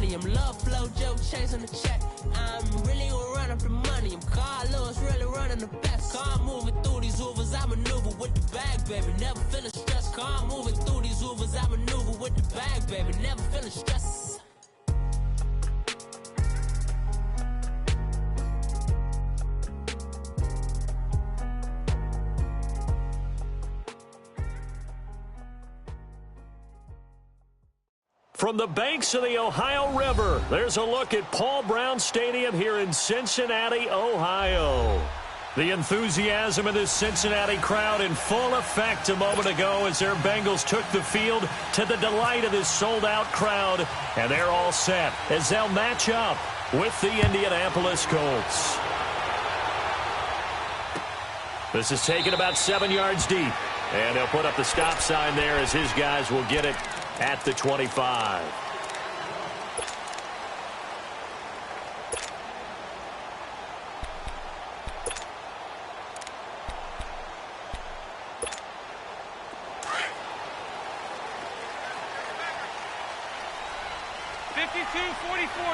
money. I'm love flow, joke, chasing the check. I'm really gonna run up the money. I'm Carl Lewis, really running the best. Car moving through these Ubers, I maneuver with the bag, baby. Never feeling stressed. Car moving through these Ubers, I maneuver with the bag, baby. Never feeling stressed. From the banks of the Ohio River, there's a look at Paul Brown Stadium here in Cincinnati, Ohio. The enthusiasm of this Cincinnati crowd in full effect a moment ago as their Bengals took the field to the delight of this sold-out crowd. And they're all set as they'll match up with the Indianapolis Colts. This is taken about 7 yards deep. And they'll put up the stop sign there as his guys will get it at the 25.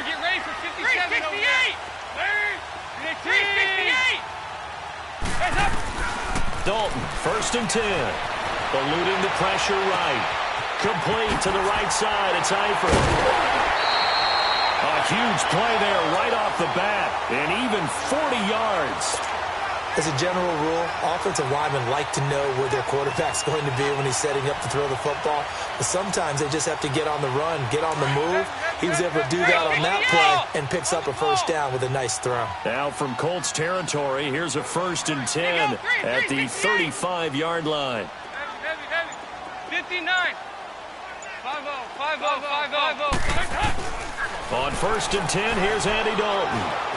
Get ready for 57. 368. 368. Heads up. Dalton, 1st and 10. Eluding the pressure right. Complete to the right side. It's Eifert. A huge play there right off the bat. And even 40 yards. As a general rule, offensive linemen like to know where their quarterback's going to be when he's setting up to throw the football. But sometimes they just have to get on the run, get on the move. He was able to do that on that play and picks up a first down with a nice throw. Now from Colts territory, here's a 1st and 10 at the 35-yard line. 59. 5-0, 5-0, 5-0, 5-0. On 1st and 10, here's Andy Dalton.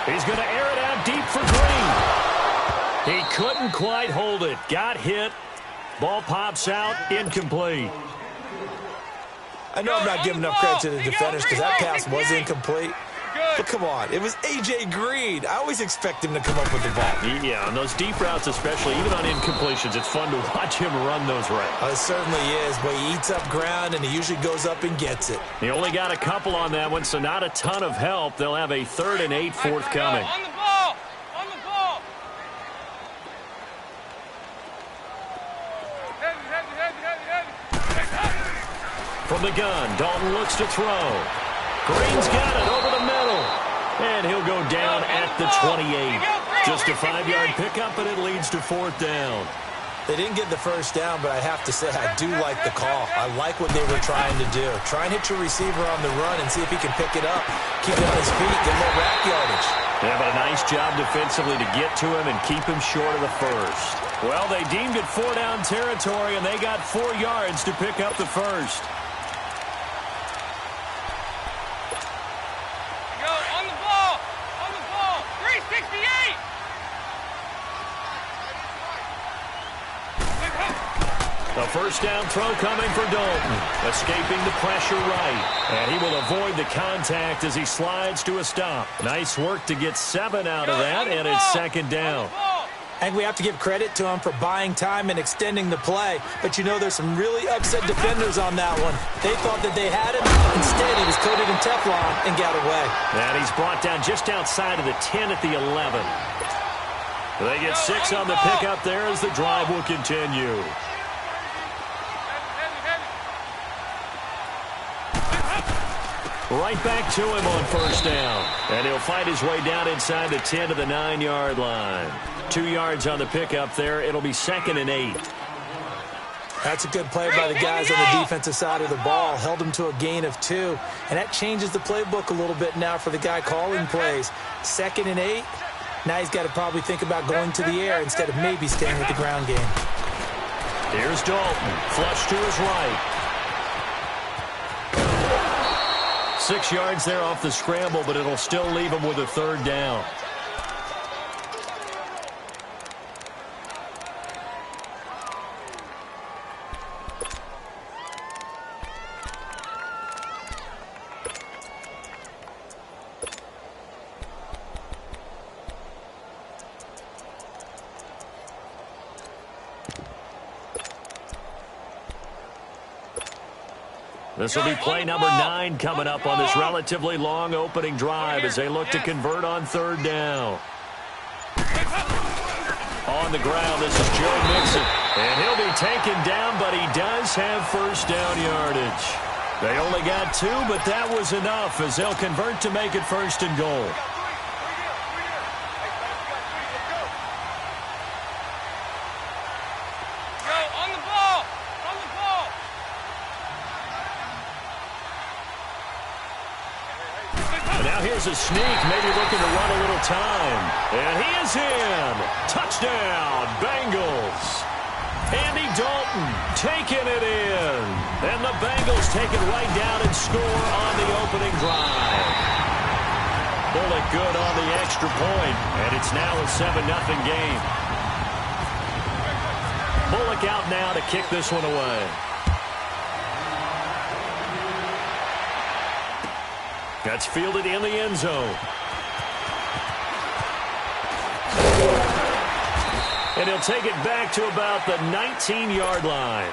He's going to air it out deep for Green. He couldn't quite hold it. Got hit. Ball pops out. Incomplete. I know I'm not giving enough credit to the defenders because that pass was incomplete. But come on, it was A.J. Green. I always expect him to come up with the ball. Yeah, on those deep routes especially, even on incompletions, it's fun to watch him run those routes. It certainly is, but he eats up ground and he usually goes up and gets it. He only got a couple on that one, so not a ton of help. They'll have a 3rd and 8 forthcoming. On the ball! On the ball! Heavy. From the gun, Dalton looks to throw. Green's got it over the middle. And he'll go down at the 28. Just a 5-yard pickup, and it leads to 4th down. They didn't get the first down, but I have to say I do like the call. I like what they were trying to do. Try and hit your receiver on the run and see if he can pick it up. Keep it on his feet, get a little rack yardage. Yeah, but a nice job defensively to get to him and keep him short of the first. Well, they deemed it 4-down territory, and they got 4 yards to pick up the first. The first down throw coming for Dalton. Escaping the pressure right. And he will avoid the contact as he slides to a stop. Nice work to get 7 out of that, and it's 2nd down. And we have to give credit to him for buying time and extending the play. But you know there's some really upset defenders on that one. They thought that they had him. Instead, he was coated in Teflon and got away. And he's brought down just outside of the 10 at the 11. They get 6 on the pickup there as the drive will continue. Right back to him on 1st down. And he'll fight his way down inside the 10 to the 9-yard line. 2 yards on the pickup there. It'll be 2nd and 8. That's a good play by the guys on the defensive side of the ball. Held him to a gain of 2. And that changes the playbook a little bit now for the guy calling plays. 2nd and 8. Now he's got to probably think about going to the air instead of maybe staying with the ground game. Here's Dalton. Flush to his right. 6 yards there off the scramble, but it'll still leave him with a 3rd down. This will be play number 9 coming up on this relatively long opening drive as they look to convert on third down. On the ground, this is Joe Mixon. And he'll be taken down, but he does have first down yardage. They only got 2, but that was enough as they'll convert to make it first and goal. Here's a sneak, maybe looking to run a little time. And he is in. Touchdown, Bengals. Andy Dalton taking it in. And the Bengals take it right down and score on the opening drive. Bullock good on the extra point, and it's now a 7-0 game. Bullock out now to kick this one away. That's fielded in the end zone. And he'll take it back to about the 19-yard line.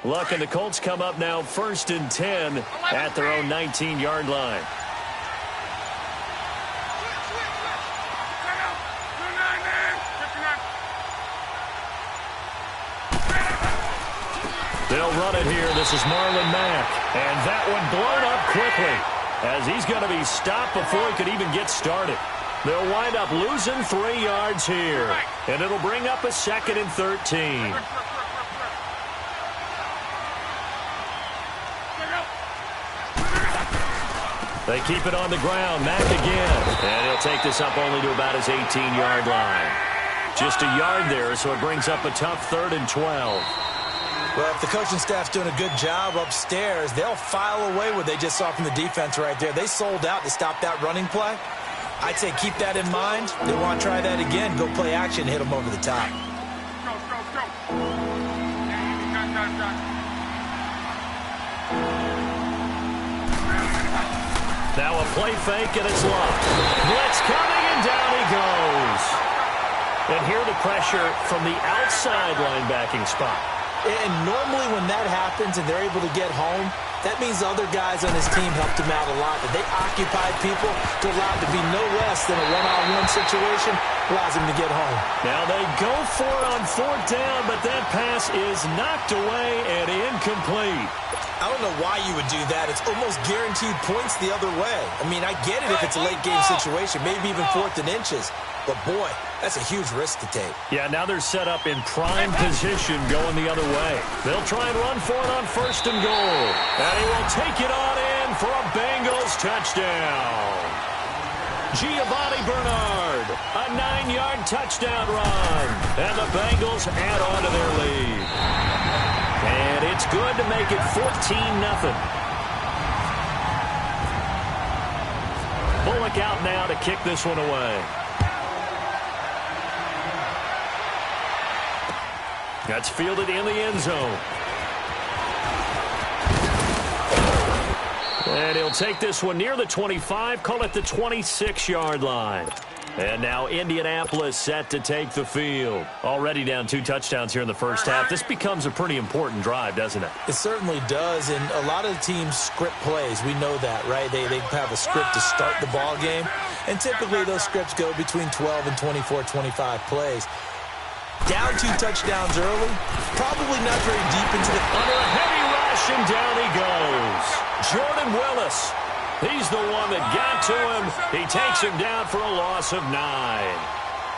Luck and the Colts come up now 1st and 10 at their own 19-yard line. They'll run it here. This is Marlon Mack. And that one blown up quickly as he's going to be stopped before he could even get started. They'll wind up losing 3 yards here. And it'll bring up a 2nd and 13. They keep it on the ground. Mack again. And he'll take this up only to about his 18-yard line. Just a yard there, so it brings up a tough 3rd and 12. Well, if the coaching staff's doing a good job upstairs, they'll file away what they just saw from the defense right there. They sold out to stop that running play. I'd say keep that in mind. They want to try that again. Go play action, hit them over the top. Now a play fake, and it's locked. Blitz coming, and down he goes. And here the pressure from the outside linebacking spot. And normally when that happens and they're able to get home, that means the other guys on his team helped him out a lot. That they occupied people to allow it to be no less than a one-on-one situation, allows him to get home. Now they go for it on 4th down, but that pass is knocked away and incomplete. I don't know why you would do that. It's almost guaranteed points the other way. I mean, I get it if it's a late-game situation, maybe even 4th and inches. But, boy, that's a huge risk to take. Yeah, now they're set up in prime position going the other way. They'll try and run for it on 1st and goal. And he will take it on in for a Bengals touchdown. Giovanni Bernard, a 9-yard touchdown run. And the Bengals add on to their lead. And it's good to make it 14-0. Bullock out now to kick this one away. That's fielded in the end zone. And he'll take this one near the 25, call it the 26-yard line. And now Indianapolis set to take the field. Already down 2 touchdowns here in the first half. This becomes a pretty important drive, doesn't it? It certainly does, and a lot of the teams script plays. We know that, right? They have a script to start the ball game, and typically those scripts go between 12 and 24, 25 plays. Down 2 touchdowns early, probably not very deep into the... Under a heavy rush, and down he goes. Jordan Willis. He's the one that got to him. He takes him down for a loss of 9.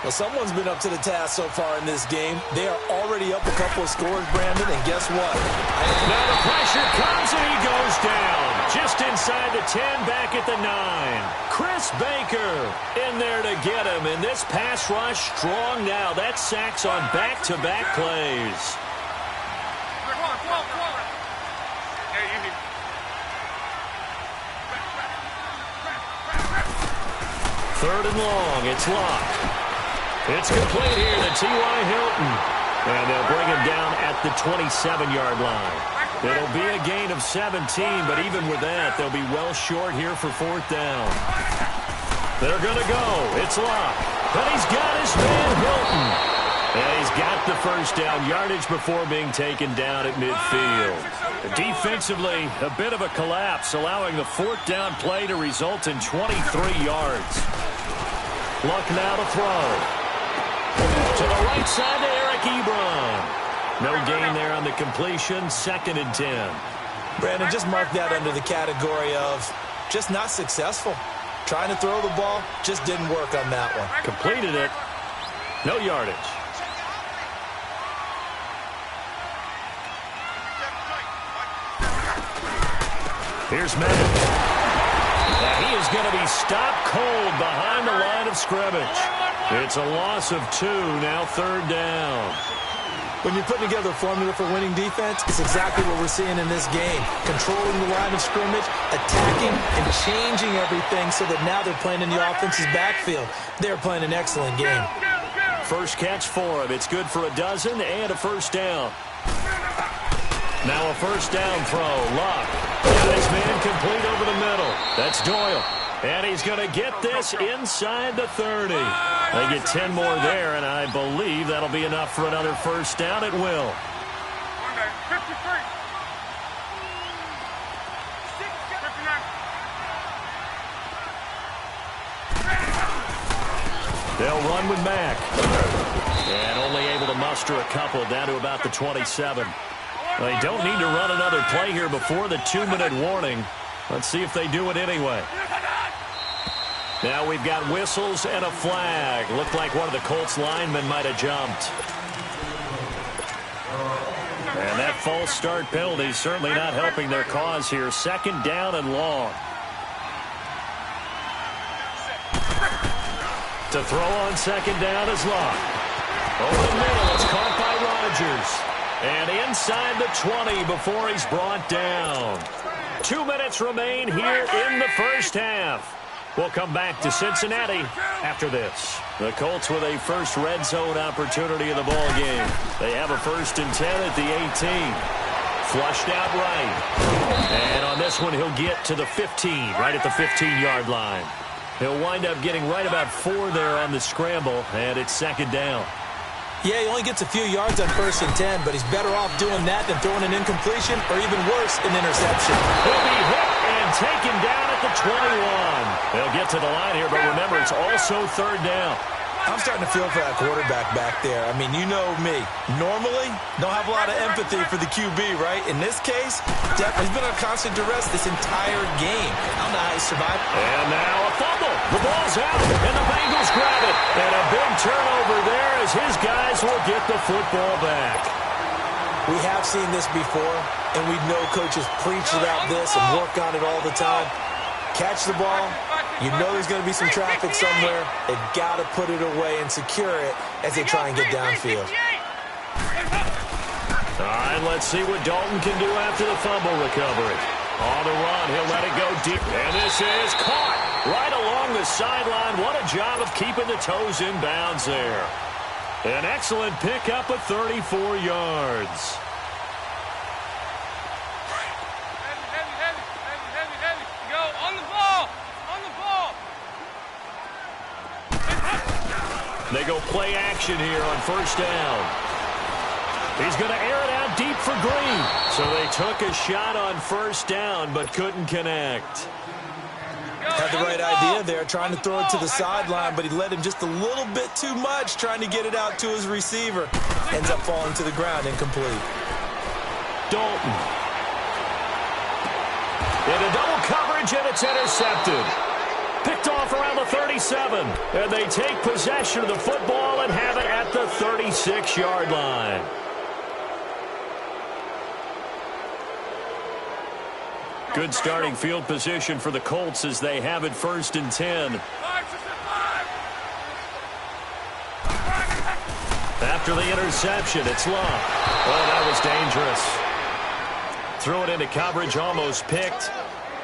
Well, someone's been up to the task so far in this game. They are already up a couple of scores, Brandon, and guess what? Now the pressure comes, and he goes down. Just inside the 10, back at the 9. Chris Baker in there to get him, and this pass rush strong now. That's sacks on back-to-back plays. Third and long. It's Locke. It's complete here to T.Y. Hilton. And they'll bring him down at the 27-yard line. It'll be a gain of 17, but even with that, they'll be well short here for fourth down. They're going to go. It's Locke. But he's got his man Hilton. And he's got the first down yardage before being taken down at midfield. Defensively, a bit of a collapse, allowing the fourth down play to result in 23 yards. Luck now to throw. To the right side to Eric Ebron. No gain there on the completion, 2nd and 10. Brandon, just mark that under the category of just not successful. Trying to throw the ball, just didn't work on that one. Completed it. No yardage. Here's Matt. Now he is going to be stopped cold behind the line of scrimmage. It's a loss of 2, now 3rd down. When you're putting together a formula for winning defense, it's exactly what we're seeing in this game. Controlling the line of scrimmage, attacking, and changing everything so that now they're playing in the offense's backfield. They're playing an excellent game. First catch for him. It's good for a dozen and a first down. Now a first down throw. Locke. Got his man complete over the middle. That's Doyle. And he's going to get this inside the 30. They get 10 more there, and I believe that'll be enough for another first down. It will. 53. They'll run with Mack. And only able to muster a couple down to about the 27. They don't need to run another play here before the 2-minute warning. Let's see if they do it anyway. Now we've got whistles and a flag. Looked like one of the Colts linemen might have jumped. And that false start penalty certainly not helping their cause here. 2nd down and long. To throw on 2nd down is Locke. Over the middle, it's caught by Rodgers. And inside the 20 before he's brought down. 2 minutes remain here in the first half. We'll come back to Cincinnati after this. The Colts with a first red zone opportunity in the ball game. They have a 1st and 10 at the 18. Flushed out right. And on this one, he'll get to the 15, right at the 15-yard line. He'll wind up getting right about 4 there on the scramble, and it's 2nd down. Yeah, he only gets a few yards on 1st and 10, but he's better off doing that than throwing an incompletion or even worse, an interception. He'll be hit and taken down at the 21. They'll get to the line here, but remember, it's also 3rd down. I'm starting to feel for that quarterback back there. I mean, you know me. Normally, don't have a lot of empathy for the QB, right? In this case, definitely he's been under constant duress this entire game. I don't know how he survived. And now a fumble. The ball's out, and the Bengals grab it. And a big turnover there as his guys will get the football back. We have seen this before, and we know coaches preach about this and work on it all the time. Catch the ball. You know there's going to be some traffic somewhere. They've got to put it away and secure it as they try and get downfield. All right, let's see what Dalton can do after the fumble recovery. On the run, he'll let it go deep. And this is caught right along the sideline. What a job of keeping the toes in bounds there. An excellent pickup of 34 yards. They go play action here on 1st down. He's going to air it out deep for Green. So they took a shot on 1st down but couldn't connect. Had the right idea there, trying to throw it to the sideline, but he led him just a little bit too much trying to get it out to his receiver. Ends up falling to the ground incomplete. Dalton. Into double coverage, and it's intercepted. Picked off around the 37, and they take possession of the football and have it at the 36-yard line. Good starting field position for the Colts as they have it 1st and 10. After the interception, it's Locke. Oh, that was dangerous. Threw it into coverage, almost picked,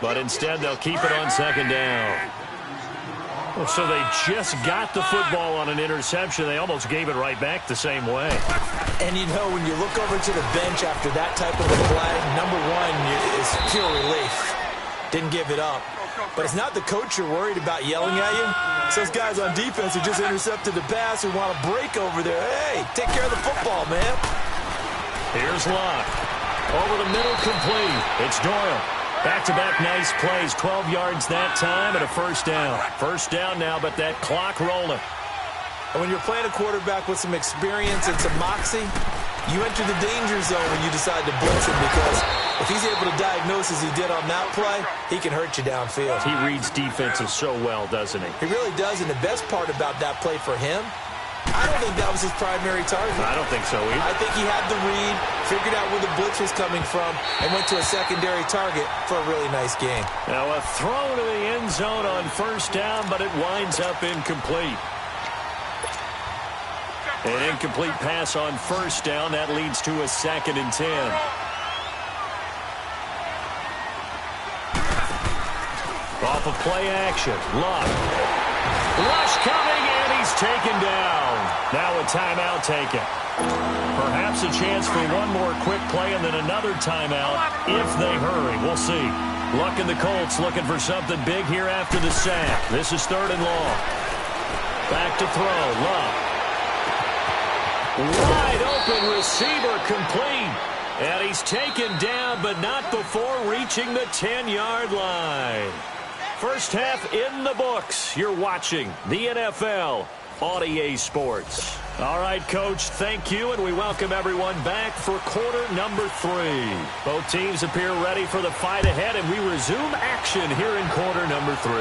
but instead they'll keep it on 2nd down. Well, so they just got the football on an interception. They almost gave it right back the same way. And, you know, when you look over to the bench after that type of a play, number one is pure relief. Didn't give it up. But it's not the coach you're worried about yelling at you. It's those guys on defense who just intercepted the pass who want to break over there. Hey, take care of the football, man. Here's Locke. Over the middle, complete. It's Doyle. Back-to-back nice plays, 12 yards that time and a first down. First down now, but that clock rolling. And when you're playing a quarterback with some experience and some moxie, you enter the danger zone when you decide to blitz him, because if he's able to diagnose as he did on that play, he can hurt you downfield. He reads defenses so well, doesn't he? He really does, and the best part about that play for him, I don't think that was his primary target. I don't think so either. I think he had the read, figured out where the blitz was coming from, and went to a secondary target for a really nice game. Now a throw to the end zone on first down, but it winds up incomplete. An incomplete pass on first down. That leads to a 2nd and 10. Off of play action. Locke. Rush coming, and he's taken down. Now a timeout taken. Perhaps a chance for one more quick play and then another timeout if they hurry. We'll see. Luck and the Colts looking for something big here after the sack. This is 3rd and long. Back to throw. Luck. Wide open receiver, complete. And he's taken down, but not before reaching the 10-yard line. First half in the books. You're watching the NFL on EA Sports. All right, Coach, thank you, and we welcome everyone back for quarter number 3. Both teams appear ready for the fight ahead, and we resume action here in quarter number 3.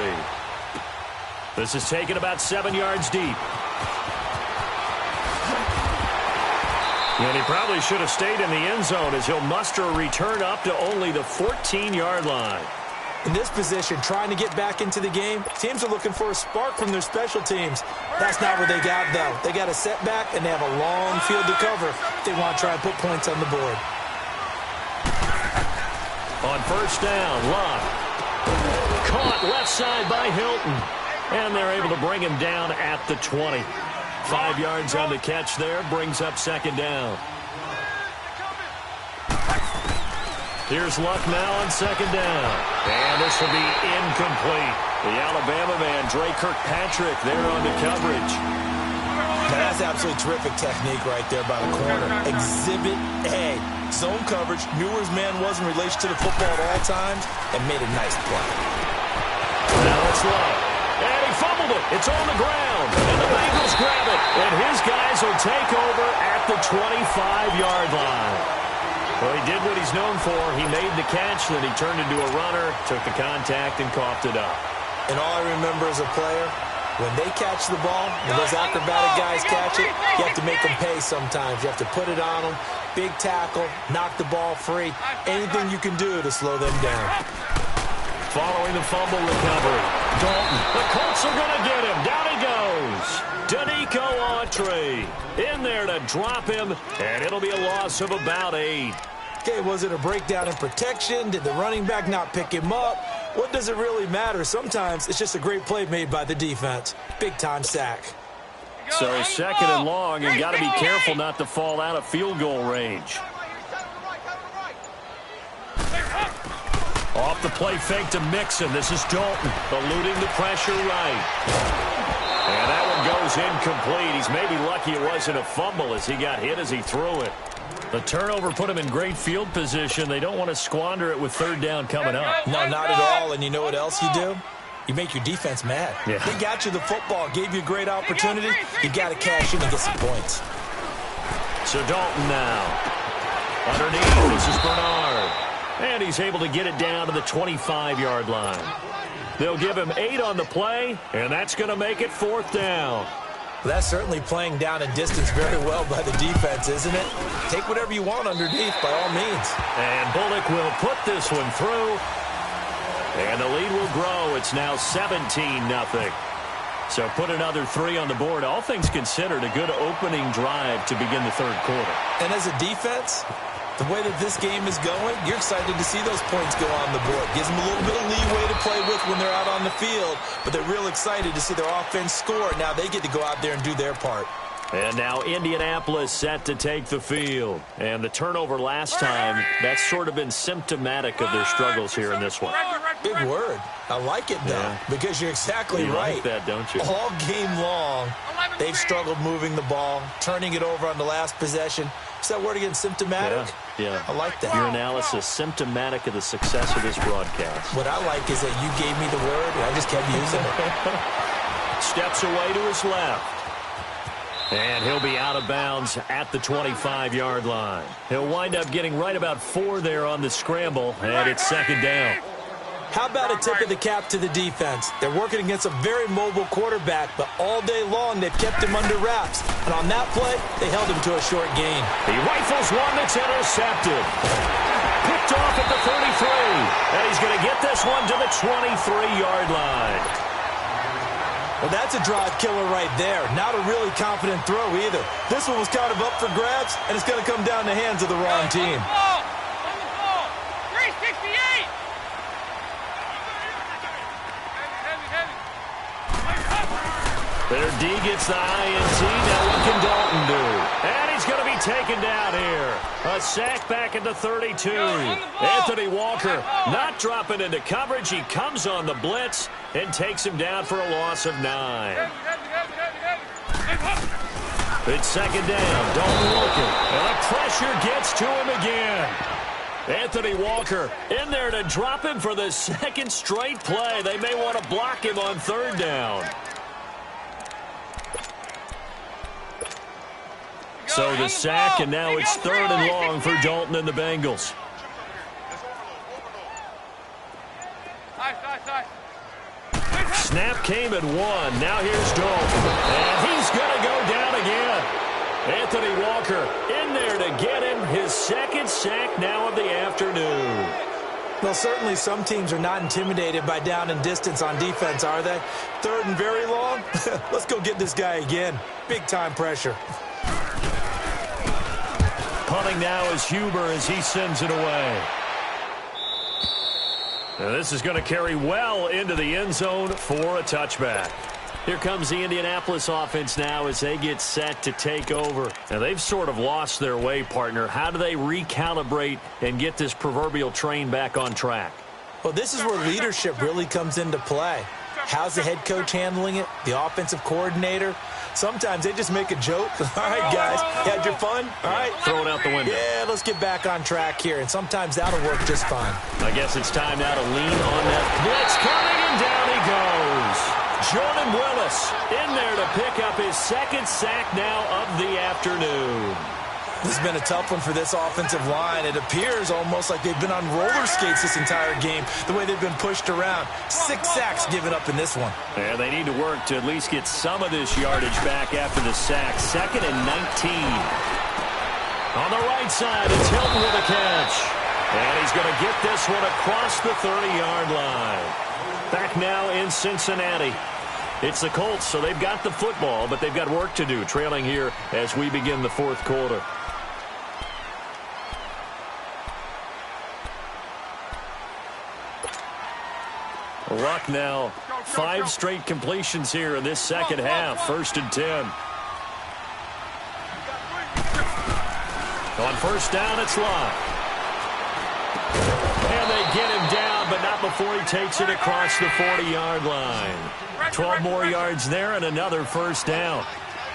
This is taken about 7 yards deep. And he probably should have stayed in the end zone as he'll muster a return up to only the 14-yard line. In this position, trying to get back into the game, teams are looking for a spark from their special teams. That's not what they got, though. They got a setback, and they have a long field to cover if they want to try and put points on the board. On first down, Locke. Caught left side by Hilton. And they're able to bring him down at the 20. 5 yards on the catch there, brings up 2nd down. Here's Luck now on 2nd down. And this will be incomplete. The Alabama man, Dre Kirkpatrick, there on the coverage. That's absolutely terrific technique right there by the corner. Exhibit A. Zone coverage, knew where his man was in relation to the football at all times, and made a nice play. Now it's Luck. And he fumbled it. It's on the ground. And the Bengals grab it. And his guys will take over at the 25-yard line. Well, he did what he's known for. He made the catch, then he turned into a runner, took the contact, and coughed it up. And all I remember as a player, when they catch the ball, when those acrobatic guys catch it, you have to make them pay sometimes. You have to put it on them, big tackle, knock the ball free, anything you can do to slow them down. Following the fumble recovery, Dalton. The Colts are going to get him. Down he goes. Danico Autry in there to drop him, and it'll be a loss of about 8. Okay, was it a breakdown in protection? Did the running back not pick him up? What does it really matter? Sometimes it's just a great play made by the defense. Big-time sack. So 2nd and long, and got to be careful not to fall out of field goal range. Off the play fake to Mixon. This is Dalton eluding the pressure right. And that one goes incomplete. He's maybe lucky it wasn't a fumble as he got hit as he threw it. The turnover put him in great field position. They don't want to squander it with 3rd down coming up. No, not at all. And you know what else you do? You make your defense mad. Yeah. They got you the football, gave you a great opportunity. You got to cash in and get some points. So Dalton now. Underneath, this is Bernard. And he's able to get it down to the 25-yard line. They'll give him 8 on the play, and that's going to make it 4th down. Well, that's certainly playing down and distance very well by the defense, isn't it? Take whatever you want underneath, by all means. And Bullock will put this one through. And the lead will grow. It's now 17-0. So put another 3 on the board. All things considered, a good opening drive to begin the 3rd quarter. And as a defense, The way that this game is going, you're excited to see those points go on the board. Gives them a little bit of leeway to play with when they're out on the field, but they're real excited to see their offense score. Now they get to go out there and do their part. And now Indianapolis set to take the field. And the turnover last time, that's sort of been symptomatic of their struggles here in this one. Big word. I like it, though, because you're exactly right. You like that, don't you? All game long, they've struggled moving the ball, turning it over on the last possession. Is that word again, symptomatic? Yeah. I like that. Your analysis, symptomatic of the success of this broadcast. What I like is that you gave me the word, and I just kept using it. Steps away to his left. And he'll be out of bounds at the 25-yard line. He'll wind up getting right about 4 there on the scramble, and it's second down. How about a tip of the cap to the defense? They're working against a very mobile quarterback, but all day long they've kept him under wraps. And on that play, they held him to a short gain. He rifles one that's intercepted. Picked off at the 33. And he's going to get this one to the 23-yard line. Well, that's a drive killer right there. Not a really confident throw either. This one was kind of up for grabs, and it's going to come down the hands of the wrong team. On the ball. 368. Their D gets the INT. Now what can Dalton do? And he's going to be taken down here. A sack back at the 32. Anthony Walker not dropping into coverage. He comes on the blitz and takes him down for a loss of 9. It's second down. Dalton looking. And the pressure gets to him again. Anthony Walker in there to drop him for the second straight play. They may want to block him on third down. So the sack, and now it's third and long for Dalton and the Bengals. Snap came at 1. Now here's Dalton. And he's going to go down again. Anthony Walker in there to get him his second sack now of the afternoon. Well, certainly some teams are not intimidated by down and distance on defense, are they? Third and very long? Let's go get this guy again. Big-time pressure. Punting now is Huber as he sends it away. Now this is going to carry well into the end zone for a touchback. Here comes the Indianapolis offense now as they get set to take over. Now they've sort of lost their way, partner. How do they recalibrate and get this proverbial train back on track? Well, this is where leadership really comes into play. How's the head coach handling it? The offensive coordinator? Sometimes they just make a joke. All right, guys, you had your fun? All right. Throw it out the window. Yeah, let's get back on track here. And sometimes that'll work just fine. I guess it's time now to lean on that blitz coming, and down he goes. Jordan Willis in there to pick up his second sack now of the afternoon. This has been a tough one for this offensive line. It appears almost like they've been on roller skates this entire game, the way they've been pushed around. 6 sacks given up in this one. Yeah, they need to work to at least get some of this yardage back after the sack. 2nd and 19. On the right side, it's Hilton with a catch. And he's going to get this one across the 30-yard line. Back now in Cincinnati. It's the Colts, so they've got the football, but they've got work to do, trailing here as we begin the fourth quarter. Luck now, 5 straight completions here in this second half. 1st and 10. On first down, it's Luck. And they get him down, but not before he takes it across the 40-yard line. 12 more yards there and another first down.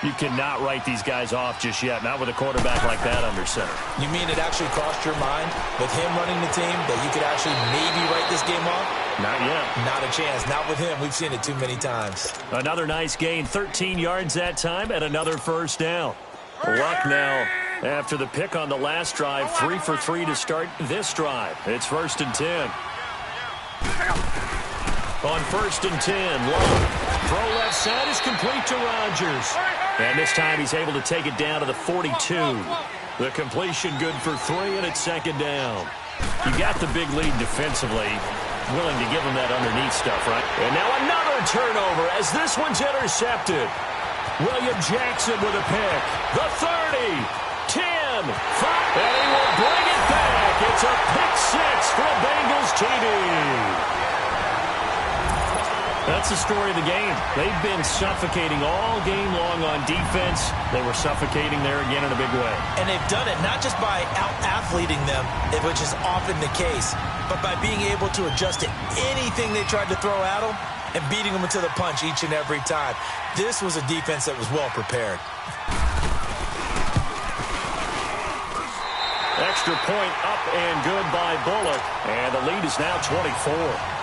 You cannot write these guys off just yet, not with a quarterback like that under center. You mean it actually crossed your mind with him running the team that you could actually maybe write this game off? Not yet. Not a chance. Not with him. We've seen it too many times. Another nice gain, 13 yards that time, and another first down. Luck now, after the pick on the last drive, 3 for 3 to start this drive. It's 1st and 10. On 1st and 10, Luck. Throw left side is complete to Rodgers. And this time he's able to take it down to the 42. The completion good for 3, and it's 2nd down. You got the big lead defensively. Willing to give him that underneath stuff, right? And now another turnover as this one's intercepted. William Jackson with a pick. The 30, 10, And he will bring it back. It's a pick six for a Bengals TD. That's the story of the game. They've been suffocating all game long on defense. They were suffocating there again in a big way. And they've done it not just by out-athleting them, which is often the case, but by being able to adjust to anything they tried to throw at them and beating them into the punch each and every time. This was a defense that was well prepared. Extra point up and good by Bullock. And the lead is now 24.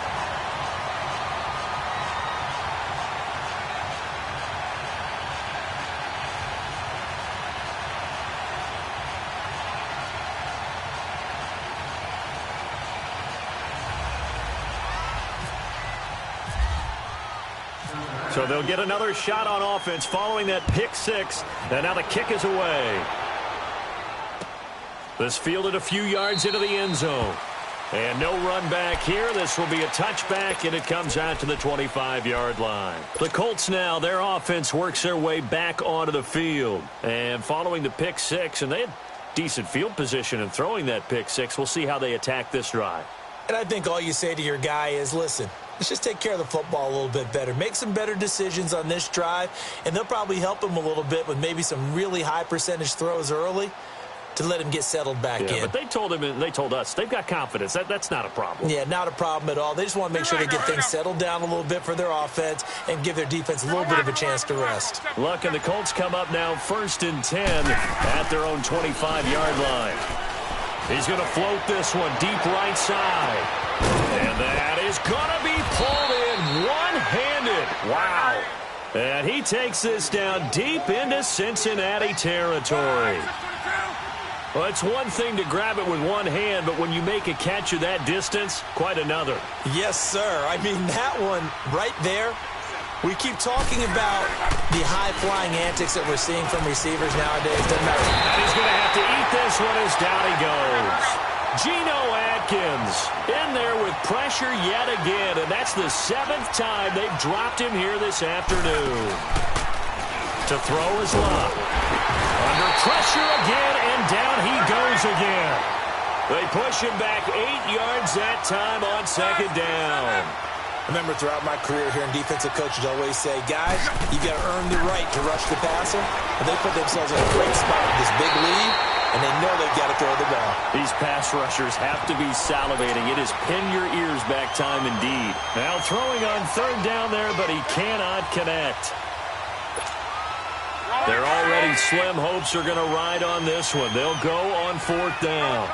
So they'll get another shot on offense following that pick six. And now the kick is away. This fielded a few yards into the end zone. And no run back here. This will be a touchback, and it comes out to the 25-yard line. The Colts now, their offense works their way back onto the field. And following the pick six, and they had decent field position in throwing that pick six. We'll see how they attack this drive. And I think all you say to your guy is, listen, let's just take care of the football a little bit better. Make some better decisions on this drive, and they'll probably help him a little bit with maybe some really high percentage throws early to let him get settled back in. But they told him, and they told us, they've got confidence. That's not a problem. Yeah, not a problem at all. They just want to make sure they get things settled down a little bit for their offense and give their defense a little bit of a chance to rest. Look, and the Colts come up now 1st and 10 at their own 25-yard line. He's going to float this one deep right side. And that is going to be pulled in one-handed. Wow. And he takes this down deep into Cincinnati territory. Well, it's one thing to grab it with one hand, but when you make a catch of that distance, quite another. Yes, sir. I mean, that one right there, we keep talking about the high-flying antics that we're seeing from receivers nowadays. Doesn't matter. And he's going to have to eat this one as down he goes. Geno Atkins in there with pressure yet again, and that's the 7th time they've dropped him here this afternoon. To throw his luck. Under pressure again, and down he goes again. They push him back 8 yards that time on 2nd down. I remember throughout my career here in defensive coaches always say, guys, you got to earn the right to rush the passer. And they put themselves in a great spot with this big lead, and they know they've got to throw the ball. These pass rushers have to be salivating. It is pin your ears back time indeed. Now throwing on 3rd down there, but he cannot connect. Their already slim hopes are going to ride on this one. They'll go on 4th down.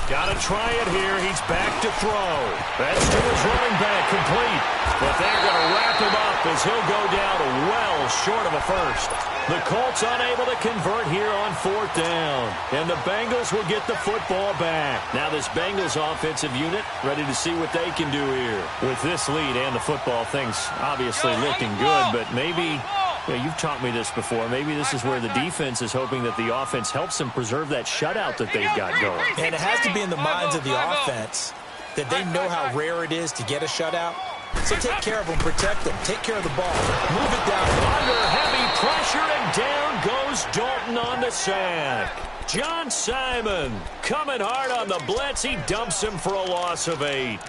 Got to try it here. He's back to throw. That's to his running back, complete. But they're going to wrap him up as he'll go down well short of a first. The Colts unable to convert here on 4th down. And the Bengals will get the football back. Now this Bengals offensive unit ready to see what they can do here. With this lead and the football, things obviously looking good, but maybe... Yeah, you've taught me this before. Maybe this is where the defense is hoping that the offense helps them preserve that shutout that they've got going. And it has to be in the minds of the offense that they know how rare it is to get a shutout. So take care of them, protect them, take care of the ball, move it down. Under heavy pressure, and down goes Dalton on the sack. John Simon coming hard on the blitz. He dumps him for a loss of 8.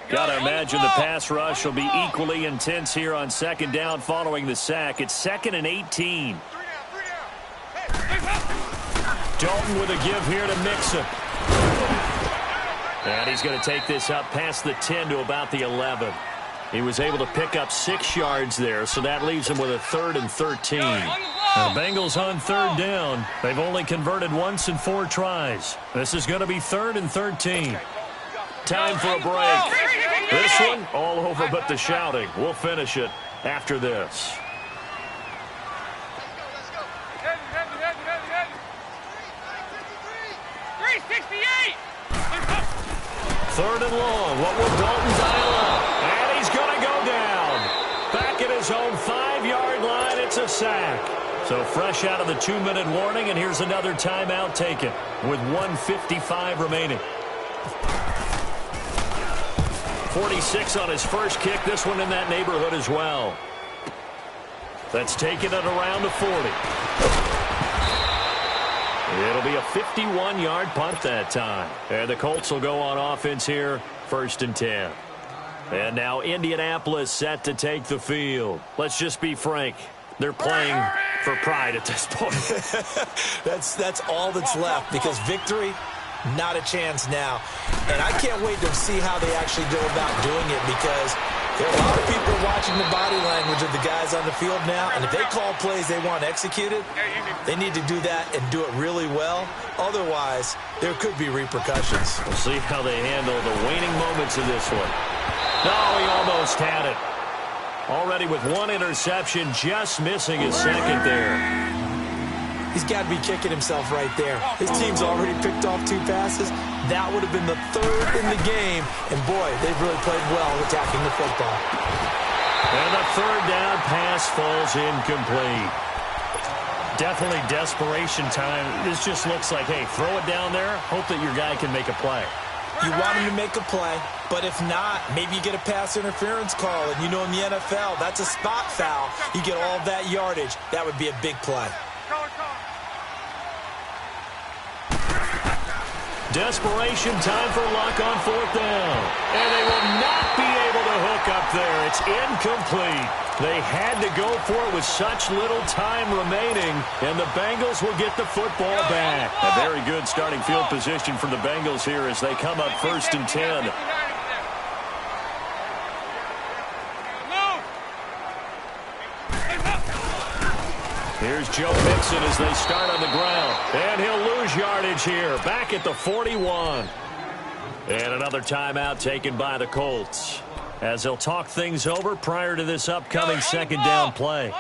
Got to imagine the pass rush will be equally intense here on 2nd down following the sack. It's 2nd and 18. Dalton with a give here to Mixon. And he's going to take this up past the 10 to about the 11. He was able to pick up 6 yards there, so that leaves him with a 3rd and 13. Now, the Bengals on 3rd down. They've only converted once in 4 tries. This is going to be 3rd and 13. Time for a break. This one, all over but the shouting. We'll finish it after this. Third and long. What will Dalton dial up? And he's going to go down. Back at his own 5-yard line, it's a sack. So fresh out of the 2-minute warning, and here's another timeout taken with 1:55 remaining. 46 on his first kick. This one in that neighborhood as well. That's taken it around the 40. It'll be a 51-yard punt that time. And the Colts will go on offense here, 1st and 10. And now Indianapolis set to take the field. Let's just be frank. They're playing for pride at this point. That's all that's left, because victory, not a chance now. And I can't wait to see how they actually go about doing it, because there are a lot of people watching the body language of the guys on the field now, and if they call plays they want executed, they need to do that and do it really well. Otherwise, there could be repercussions. We'll see how they handle the waning moments of this one. No, he almost had it. Already with one interception, just missing his second there. He's got to be kicking himself right there. His team's already picked off 2 passes. That would have been the 3rd in the game. And, boy, they've really played well attacking the football. And the 3rd down pass falls incomplete. Definitely desperation time. This just looks like, hey, throw it down there, hope that your guy can make a play. You want him to make a play, but if not, maybe you get a pass interference call. And you know in the NFL, that's a spot foul. You get all that yardage. That would be a big play. Desperation time for Luck on 4th down. And they will not be able to hook up there. It's incomplete. They had to go for it with such little time remaining, and the Bengals will get the football back. A very good starting field position for the Bengals here as they come up 1st and 10. Here's Joe Mixon as they start on the ground. And he'll lose yardage here. Back at the 41. And another timeout taken by the Colts, as they'll talk things over prior to this upcoming 2nd down play.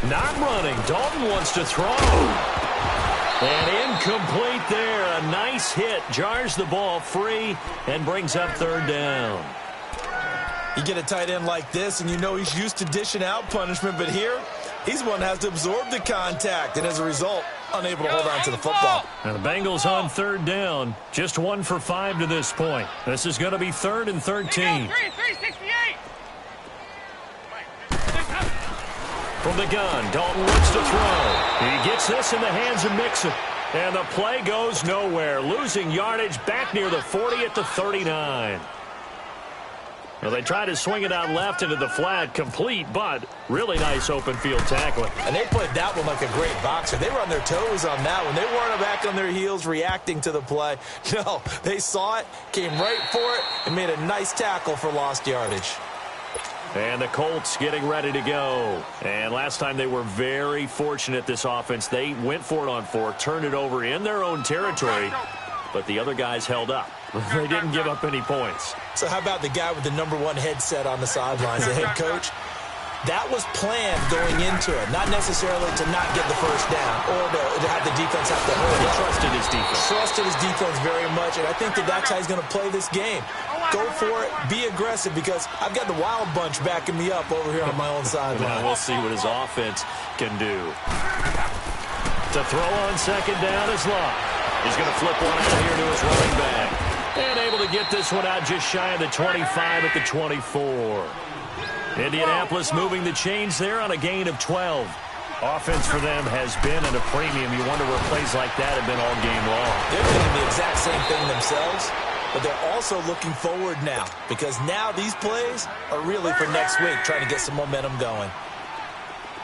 Not running. Dalton wants to throw. And incomplete there. A nice hit. Jars the ball free and brings up 3rd down. You get a tight end like this, and you know he's used to dishing out punishment, but here, he's one that has to absorb the contact, and as a result, unable to hold on to the football. Now the Bengals on 3rd down, just 1 for 5 to this point. This is going to be 3rd and 13. From the gun, Dalton looks to throw. He gets this in the hands of Mixon. And the play goes nowhere, losing yardage back near the 40 at the 39. Well, they try to swing it out left into the flat, complete, but really nice open field tackling. And they played that one like a great boxer. They were on their toes on that one. They weren't back on their heels reacting to the play. No, they saw it, came right for it, and made a nice tackle for lost yardage. And the Colts getting ready to go. And last time they were very fortunate, this offense. They went for it on 4, turned it over in their own territory, but the other guys held up. They didn't give up any points. So how about the guy with the #1 headset on the sidelines, the head coach? That was planned going into it, not necessarily to not get the first down or to have the defense have to hold. He trusted his defense. Trusted his defense very much, and I think that's how he's going to play this game. Go for it, be aggressive, because I've got the wild bunch backing me up over here on my own sideline. We'll see what his offense can do. To throw on 2nd down is Luck. He's going to flip one out here to his running back. And able to get this one out just shy of the 25 at the 24. Indianapolis moving the chains there on a gain of 12. Offense for them has been at a premium. You wonder where plays like that have been all game long. They're doing the exact same thing themselves, but they're also looking forward now, because now these plays are really for next week, trying to get some momentum going.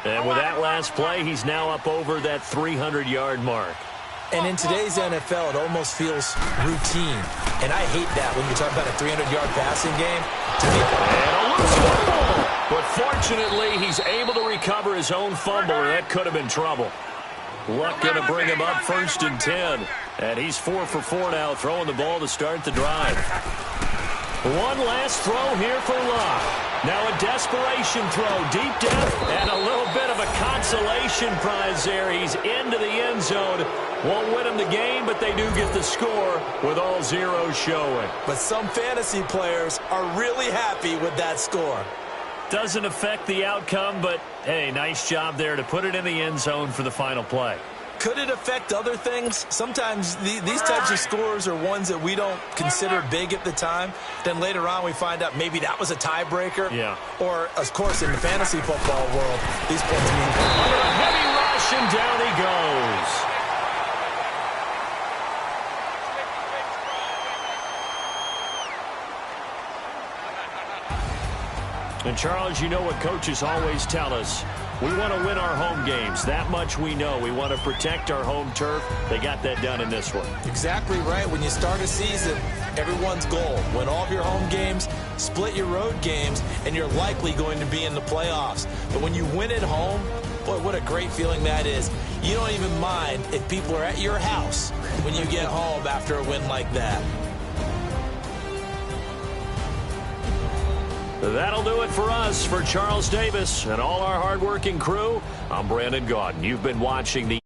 And with that last play, he's now up over that 300-yard mark. And in today's NFL, it almost feels routine. And I hate that when you talk about a 300-yard passing game. And a loose football. But fortunately, he's able to recover his own fumble, or that could have been trouble. Luck going to bring him up 1st and 10. And he's 4 for 4 now, throwing the ball to start the drive. One last throw here for Luck. Now a desperation throw, deep down, and a little bit of a consolation prize there. He's into the end zone. Won't win him the game, but they do get the score with all zeros showing. But some fantasy players are really happy with that score. Doesn't affect the outcome, but, hey, nice job there to put it in the end zone for the final play. Could it affect other things? Sometimes these types of scores are ones that we don't consider big at the time. Then later on we find out maybe that was a tiebreaker. Yeah. Or, of course, in the fantasy football world, these points mean under a heavy rush, and down he goes. And, Charles, you know what coaches always tell us. We want to win our home games. That much we know. We want to protect our home turf. They got that done in this one. Exactly right. When you start a season, everyone's goal, win all of your home games, split your road games, and you're likely going to be in the playoffs. But when you win at home, boy, what a great feeling that is. You don't even mind if people are at your house when you get home after a win like that. That'll do it for us. For Charles Davis and all our hardworking crew, I'm Brandon Gaudin. You've been watching the